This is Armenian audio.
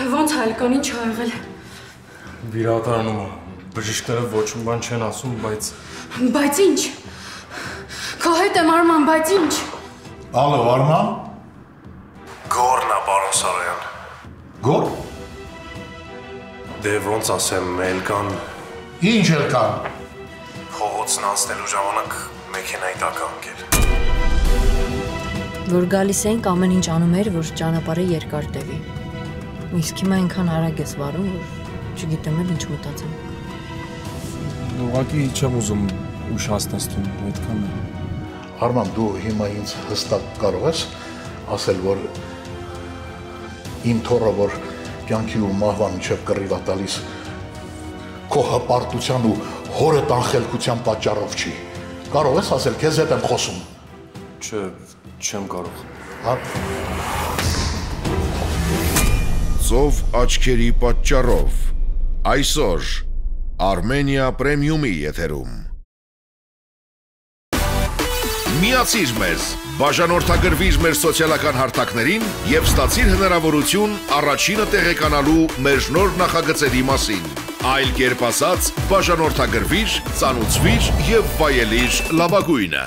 Ոնց հայլկան ինչ ա եղել։ Վիրահատարանում է։ Բժիշկները ոչ մի բան չեն ասում, Բայց ինչ։ Քո հետ եմ Արման, բայց ինչ։ Ալո, Արման։ Գորն է, պարոն Սարոյան։ Գոր։ Դե ոնց ասեմ, Էլկան։ Ինչ Էլկան։ Փողոցն անցնելու ժամանակ մեքենայի տակ անկել։ Որ գալիս էինք, ամեն ինչ անում էր, որ ճանապարհը երկար տևի։ Իսկ հիմա այնքան արագ ես վարում, որ չգիտեմ էլ ինչ մտածեմ։ Ուղղակի չեմ ուզում ուշ հասնեստում, այդքան է։ Արման, դու հիմա ինձ հստակ կարող ես ասել, որ իմ թոռը, որ կյանքի ու մահվան միջև կռիվ ա տալիս, քո հպարտության ու հորդ անխելքության պատճառով չի։ Կարող ես ասել, քեզ հետ եմ խոսում։ Չէ, չեմ կարող։ Ծով աչքերի պատճառով այսօր Armenia Premium-ի եթերում Միացիր մեզ, բաժանորդագրվիր մեր սոցիալական հարթակներին և ստացիր հնարավորություն առաջինը տեղեկանալու մեր նոր նախագծերի մասին։ Այլ կերպ ասած, բաժանորդագրվիր, ծանուցվիր և վայելիր լավագույնը։